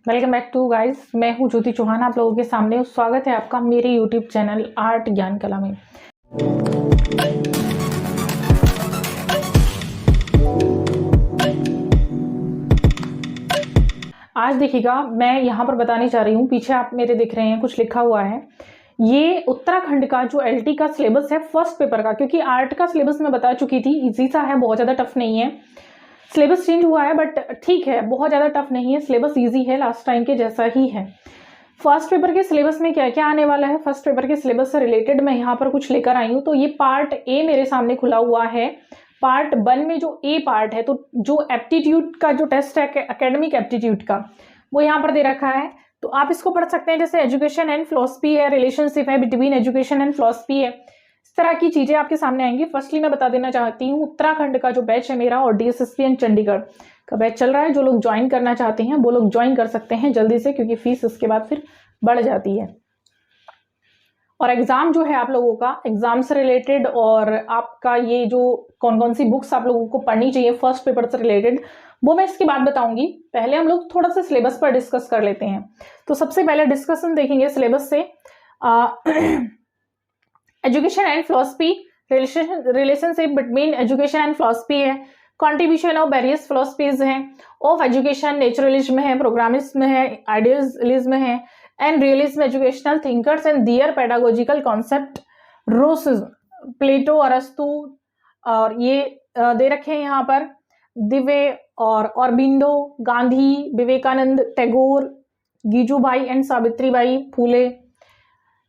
Welcome back to guys. मैं हूं ज्योति चौहान, आप लोगों के सामने स्वागत है आपका मेरे यूट्यूब चैनल आर्ट ज्ञान कला में। आज देखिएगा, मैं यहाँ पर बताने जा रही हूँ, पीछे आप मेरे दिख रहे हैं कुछ लिखा हुआ है। ये उत्तराखंड का जो एलटी का सिलेबस है फर्स्ट पेपर का, क्योंकि आर्ट का सिलेबस मैं बता चुकी थी, इजी सा है, बहुत ज़्यादा टफ नहीं है। सिलेबस चेंज हुआ है बट ठीक है, बहुत ज़्यादा टफ नहीं है, सिलेबस इजी है, लास्ट टाइम के जैसा ही है। फर्स्ट पेपर के सिलेबस में क्या क्या आने वाला है, फर्स्ट पेपर के सिलेबस से रिलेटेड मैं यहाँ पर कुछ लेकर आई हूँ। तो ये पार्ट ए मेरे सामने खुला हुआ है। पार्ट 1 में जो ए पार्ट है, तो जो एप्टीट्यूड का जो टेस्ट है एकेडमिक एप्टीट्यूड का, वो यहाँ पर दे रखा है। तो आप इसको पढ़ सकते हैं, जैसे एजुकेशन एंड फिलॉसफी है, रिलेशनशिप है बिटवीन एजुकेशन एंड फिलॉसफी है, इस तरह की चीजें आपके सामने आएंगी। फर्स्टली मैं बता देना चाहती हूँ, उत्तराखंड का जो बैच है मेरा और डीएसएसपी एंड चंडीगढ़ का बैच चल रहा है। जो लोग ज्वाइन करना चाहते हैं वो लोग ज्वाइन कर सकते हैं जल्दी से, क्योंकि फीस इसके बाद फिर बढ़ जाती है। और एग्जाम जो है आप लोगों का, एग्जाम से रिलेटेड और आपका ये जो कौन कौन सी बुक्स आप लोगों को पढ़नी चाहिए फर्स्ट पेपर से रिलेटेड, वो मैं इसके बाद बताऊंगी। पहले हम लोग थोड़ा सा सिलेबस पर डिस्कस कर लेते हैं। तो सबसे पहले डिस्कशन देखेंगे सिलेबस से। Education and philosophy, relationship between education and philosophy है, कॉन्ट्रीब्यूशन ऑफ वेरियस फिलॉसफीज हैं, ऑफ एजुकेशन, नेचुरलिज्म है, प्रोग्रामिज्म है, आइडियलिज्म है, and realism, educational thinkers and their pedagogical concept, Rousseauism, Plato, अरस्तु, और ये दे रखे हैं यहाँ पर, दिवे और Aurobindo, Gandhi, Vivekananda, Tagore, Gijubhai and Savitribai Phule,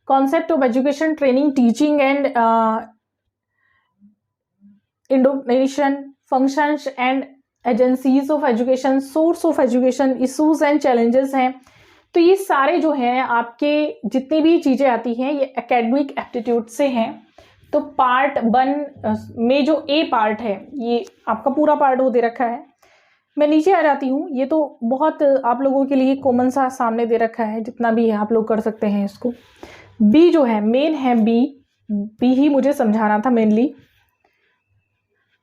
concept of education, training, teaching and indoctrination, functions and agencies of education, source of education, issues and challenges हैं। तो ये सारे जो हैं आपके जितनी भी चीज़ें आती हैं ये एकेडमिक एप्टीट्यूड से हैं। तो पार्ट 1 में जो ए पार्ट है ये आपका पूरा पार्ट वो दे रखा है। मैं नीचे आ जाती हूँ, ये तो बहुत आप लोगों के लिए कॉमन सा सामने दे रखा है, जितना भी है आप लोग कर सकते हैं इसको। बी जो है मेन है, बी ही मुझे समझाना था मेनली।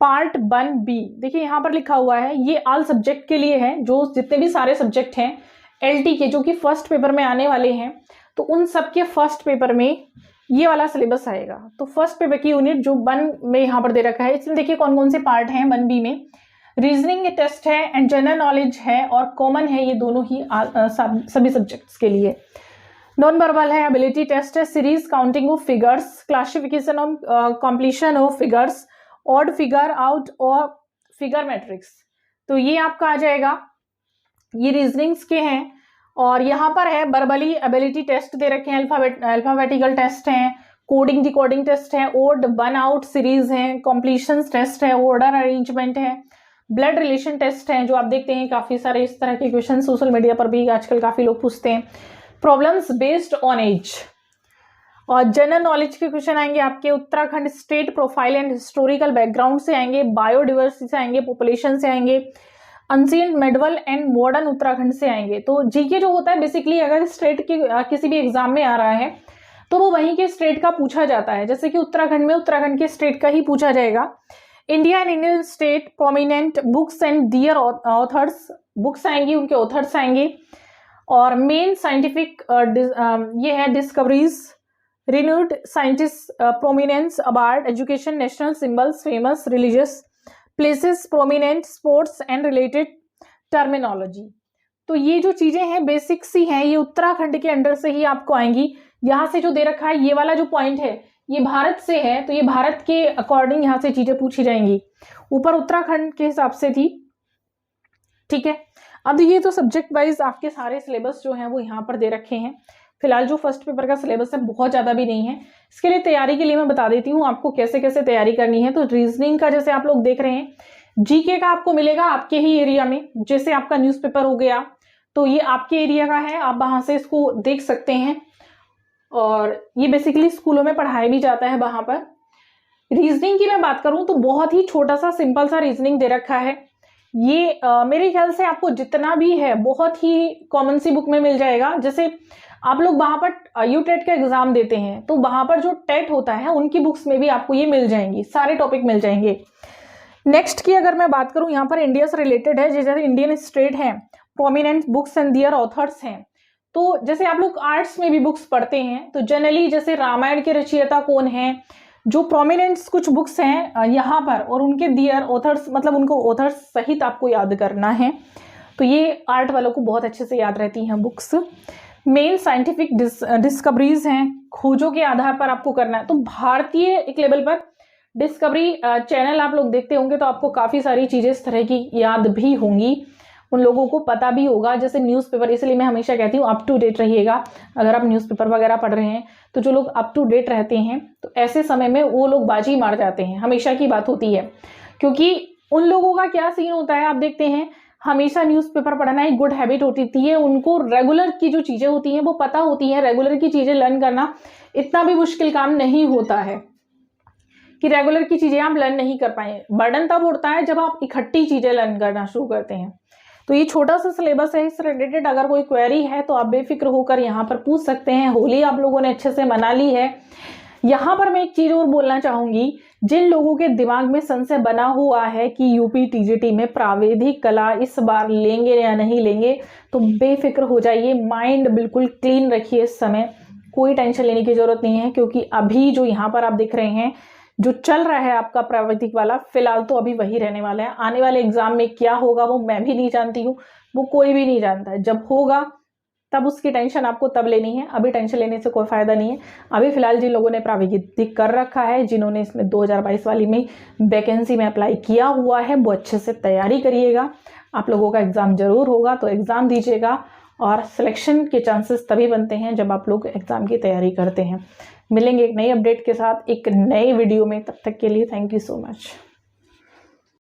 पार्ट 1B देखिए यहाँ पर लिखा हुआ है, ये ऑल सब्जेक्ट के लिए है, जो जितने भी सारे सब्जेक्ट हैं एलटी के जो कि फर्स्ट पेपर में आने वाले हैं, तो उन सब के फर्स्ट पेपर में ये वाला सिलेबस आएगा। तो फर्स्ट पेपर की यूनिट जो 1 में यहाँ पर दे रखा है, इसमें देखिए कौन कौन से पार्ट हैं 1B में। रीजनिंग टेस्ट है एंड जनरल नॉलेज है और कॉमन है, ये दोनों ही सभी सब्जेक्ट्स के लिए। नॉन वर्बल है, एबिलिटी टेस्ट है, series counting of figures, classification of completion of figures, odd figure out और फिगर मैट्रिक्स। तो ये आपका आ जाएगा, ये रीजनिंग्स के हैं। और यहाँ पर है वर्बली एबिलिटी टेस्ट दे रखे हैं, अल्फाबेटिकल टेस्ट हैं, कोडिंग डिकोडिंग टेस्ट है, ओड वन आउट सीरीज है, कॉम्प्लीशन टेस्ट है, ऑर्डर अरेंजमेंट है, ब्लड रिलेशन टेस्ट है, जो आप देखते हैं काफी सारे इस तरह के क्वेश्चन सोशल मीडिया पर भी आजकल काफी लोग पूछते हैं। प्रॉब्लम्स बेस्ड ऑन एज और जनरल नॉलेज के क्वेश्चन आएंगे आपके, Uttarakhand state profile and historical background से आएंगे, बायोडिवर्सिटी से आएंगे, पॉपुलेशन से आएंगे, ancient medieval and modern Uttarakhand से आएंगे। तो जीके जो होता है बेसिकली अगर स्टेट के किसी भी एग्जाम में आ रहा है तो वो वहीं के स्टेट का पूछा जाता है, जैसे कि उत्तराखंड में उत्तराखंड के स्टेट का ही पूछा जाएगा। India and Indian state prominent books and their authors, books आएंगी, उनके ऑथर्स आएंगे। और मेन साइंटिफिक ये है discoveries, renewed scientist prominence, award, education, national symbols, famous religious places, prominent sports and related terminology. तो ये जो चीजें हैं बेसिक्स ही हैं, ये उत्तराखंड के अंडर से ही आपको आएंगी। यहाँ से जो दे रखा है ये वाला जो पॉइंट है ये भारत से है, तो ये भारत के अकॉर्डिंग यहाँ से चीजें पूछी जाएंगी, ऊपर उत्तराखंड के हिसाब से थी, ठीक है। अब ये तो सब्जेक्ट वाइज आपके सारे सिलेबस जो हैं वो यहाँ पर दे रखे हैं। फिलहाल जो फर्स्ट पेपर का सिलेबस है बहुत ज़्यादा भी नहीं है। इसके लिए तैयारी के लिए मैं बता देती हूँ आपको कैसे कैसे तैयारी करनी है। तो रीजनिंग का जैसे आप लोग देख रहे हैं, जीके का आपको मिलेगा आपके ही एरिया में, जैसे आपका न्यूज़पेपर हो गया तो ये आपके एरिया का है, आप वहाँ से इसको देख सकते हैं। और ये बेसिकली स्कूलों में पढ़ाया भी जाता है वहाँ पर। रीजनिंग की मैं बात करूँ तो बहुत ही छोटा सा सिंपल सा रीजनिंग दे रखा है। ये मेरे ख्याल से आपको जितना भी है बहुत ही कॉमन सी बुक में मिल जाएगा। जैसे आप लोग वहां पर यूटेट का एग्जाम देते हैं तो वहां पर जो टेट होता है उनकी बुक्स में भी आपको ये मिल जाएंगी, सारे टॉपिक मिल जाएंगे। नेक्स्ट की अगर मैं बात करूं, यहाँ पर इंडिया से रिलेटेड है, जैसे इंडियन स्टेट है, prominent books and their authors हैं। तो जैसे आप लोग आर्ट्स में भी बुक्स पढ़ते हैं तो जनरली जैसे रामायण के रचयिता कौन हैं, जो प्रोमिनेंट्स कुछ बुक्स हैं यहाँ पर, और उनके दियर ऑथर्स मतलब उनको ऑथर्स सहित आपको याद करना है। तो ये आर्ट वालों को बहुत अच्छे से याद रहती हैं बुक्स। मेन साइंटिफिक डिस्कवरीज हैं, खोजों के आधार पर आपको करना है। तो भारतीय एक लेवल पर डिस्कवरी चैनल आप लोग देखते होंगे तो आपको काफ़ी सारी चीज़ें इस तरह की याद भी होंगी, उन लोगों को पता भी होगा। जैसे न्यूज़पेपर, इसलिए मैं हमेशा कहती हूँ अप टू डेट रहिएगा। अगर आप न्यूज़पेपर वगैरह पढ़ रहे हैं तो जो लोग अप टू डेट रहते हैं तो ऐसे समय में वो लोग बाजी मार जाते हैं, हमेशा की बात होती है। क्योंकि उन लोगों का क्या सीन होता है, आप देखते हैं हमेशा न्यूज़पेपर पढ़ना एक गुड हैबिट होती है, उनको रेगुलर की जो चीज़ें होती हैं वो पता होती हैं। रेगुलर की चीज़ें लर्न करना इतना भी मुश्किल काम नहीं होता है कि रेगुलर की चीज़ें आप लर्न नहीं कर पाए। बर्डन तब उठता है जब आप इकट्ठी चीज़ें लर्न करना शुरू करते हैं। तो ये छोटा सा सिलेबस है, इससे रिलेटेड अगर कोई क्वेरी है तो आप बेफिक्र होकर यहाँ पर पूछ सकते हैं। होली आप लोगों ने अच्छे से मना ली है। यहाँ पर मैं एक चीज़ और बोलना चाहूँगी, जिन लोगों के दिमाग में संशय बना हुआ है कि यूपी टीजीटी में प्रावैधिक कला इस बार लेंगे या नहीं लेंगे, तो बेफिक्र हो जाइए, माइंड बिल्कुल क्लीन रखिए। इस समय कोई टेंशन लेने की जरूरत नहीं है, क्योंकि अभी जो यहाँ पर आप देख रहे हैं जो चल रहा है आपका प्रावैधिक वाला, फिलहाल तो अभी वही रहने वाला है। आने वाले एग्जाम में क्या होगा वो मैं भी नहीं जानती हूँ, वो कोई भी नहीं जानता है। जब होगा तब उसकी टेंशन आपको तब लेनी है, अभी टेंशन लेने से कोई फायदा नहीं है। अभी फिलहाल जिन लोगों ने प्रावैधिक कर रखा है, जिन्होंने इसमें 2022 वाली में वैकेंसी में अप्लाई किया हुआ है, वो अच्छे से तैयारी करिएगा। आप लोगों का एग्जाम जरूर होगा, तो एग्जाम दीजिएगा। और सिलेक्शन के चांसेस तभी बनते हैं जब आप लोग एग्जाम की तैयारी करते हैं। मिलेंगे एक नई अपडेट के साथ एक नई वीडियो में, तब तक के लिए थैंक यू सो मच।